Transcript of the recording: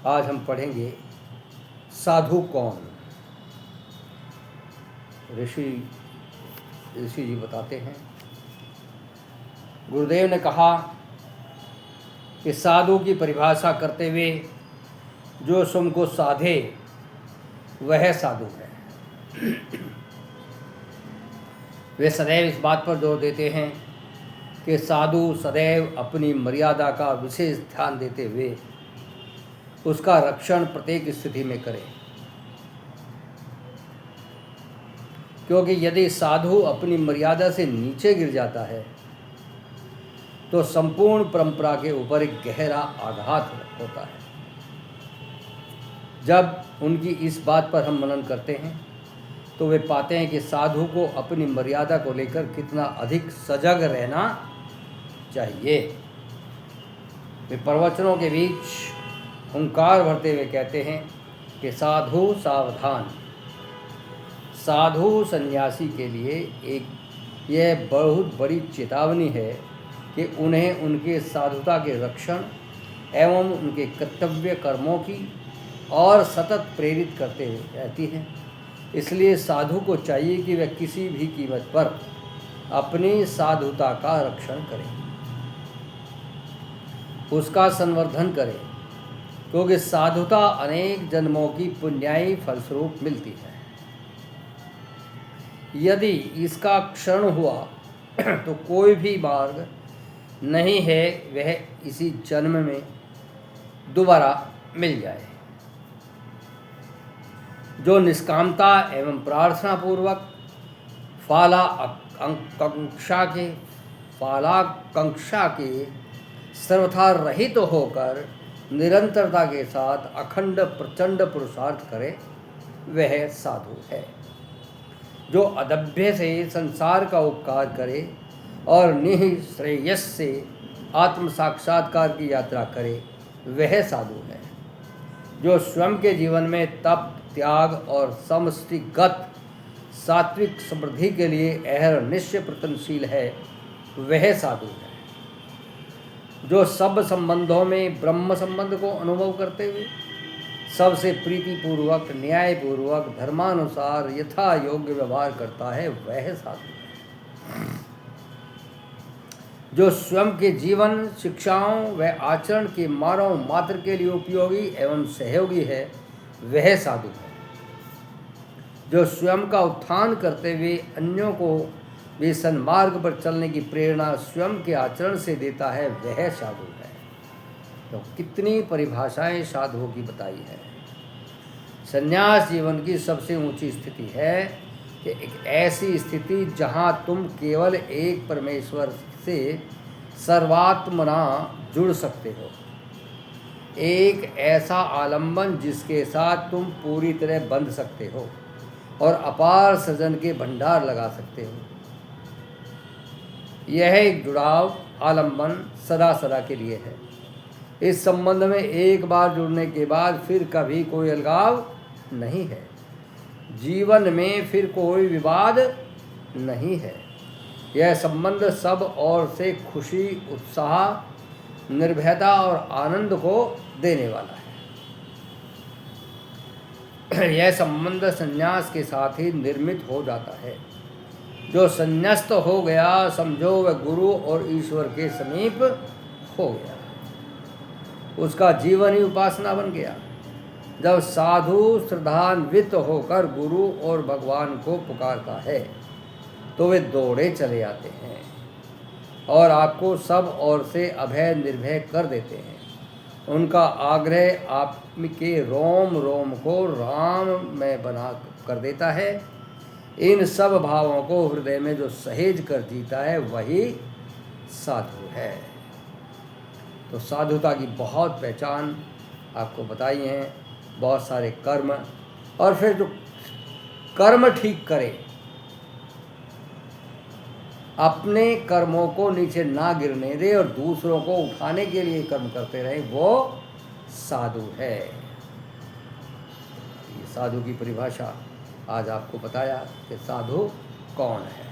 आज हम पढ़ेंगे साधु कौन। ऋषि जी बताते हैं, गुरुदेव ने कहा कि साधु की परिभाषा करते हुए जो स्वयं को साधे वह साधु है। वे सदैव इस बात पर जोर देते हैं कि साधु सदैव अपनी मर्यादा का विशेष ध्यान देते हुए उसका रक्षण प्रत्येक स्थिति में करे, क्योंकि यदि साधु अपनी मर्यादा से नीचे गिर जाता है तो संपूर्ण परंपरा के ऊपर एक गहरा आघात होता है। जब उनकी इस बात पर हम मनन करते हैं तो वे पाते हैं कि साधु को अपनी मर्यादा को लेकर कितना अधिक सजग रहना चाहिए। वे प्रवचनों के बीच हुंकार भरते हुए कहते हैं कि साधु सावधान। साधु सन्यासी के लिए यह बहुत बड़ी चेतावनी है कि उन्हें उनके साधुता के रक्षण एवं उनके कर्तव्य कर्मों की और सतत प्रेरित करते रहती है। इसलिए साधु को चाहिए कि वह किसी भी कीमत पर अपनी साधुता का रक्षण करे, उसका संवर्धन करे, क्योंकि साधुता अनेक जन्मों की पुण्याई फलस्वरूप मिलती है। यदि इसका क्षरण हुआ तो कोई भी मार्ग नहीं है वह इसी जन्म में दोबारा मिल जाए। जो निष्कामता एवं प्रार्थना पूर्वक फालाकांक्षा के सर्वथा रहित होकर निरंतरता के साथ अखंड प्रचंड पुरुषार्थ करे वह साधु है। जो अदभ्य से संसार का उपकार करे और निःश्रेयस से आत्म साक्षात्कार की यात्रा करे वह साधु है। जो स्वयं के जीवन में तप त्याग और समष्टिगत सात्विक समृद्धि के लिए अहर्निश प्रयत्नशील है वह साधु है। जो सब संबंधों में ब्रह्म संबंध को अनुभव करते हुए सबसे प्रीतिपूर्वक न्यायपूर्वक धर्मानुसार यथा योग्य व्यवहार करता है वह साधु है। जो स्वयं के जीवन शिक्षाओं व आचरण के मानव मात्र के लिए उपयोगी एवं सहयोगी है वह साधु है। जो स्वयं का उत्थान करते हुए अन्यों को भी सन्मार्ग पर चलने की प्रेरणा स्वयं के आचरण से देता है वह साधु है। तो कितनी परिभाषाएं साधुओं की बताई है। संन्यास जीवन की सबसे ऊंची स्थिति है कि एक ऐसी स्थिति जहां तुम केवल एक परमेश्वर से सर्वात्मना जुड़ सकते हो। एक ऐसा आलंबन जिसके साथ तुम पूरी तरह बंध सकते हो और अपार सृजन के भंडार लगा सकते हो। यह एक जुड़ाव आलंबन सदा सदा के लिए है। इस संबंध में एक बार जुड़ने के बाद फिर कभी कोई अलगाव नहीं है। जीवन में फिर कोई विवाद नहीं है। यह संबंध सब ओर से खुशी उत्साह निर्भयता और आनंद को देने वाला है। यह संबंध संन्यास के साथ ही निर्मित हो जाता है। जो संन्यस्त हो गया समझो वह गुरु और ईश्वर के समीप हो गया, उसका जीवन ही उपासना बन गया। जब साधु श्रद्धान्वित होकर गुरु और भगवान को पुकारता है तो वे दौड़े चले आते हैं और आपको सब ओर से अभय निर्भय कर देते हैं। उनका आग्रह आपके रोम रोम को राम में बना कर देता है। इन सब भावों को हृदय में जो सहेज कर जीता है वही साधु है। तो साधुता की बहुत पहचान आपको बताई हैं, बहुत सारे कर्म, और फिर जो कर्म ठीक करे, अपने कर्मों को नीचे ना गिरने दे और दूसरों को उठाने के लिए कर्म करते रहे, वो साधु है। ये साधु की परिभाषा आज आपको बताया कि साधु कौन है।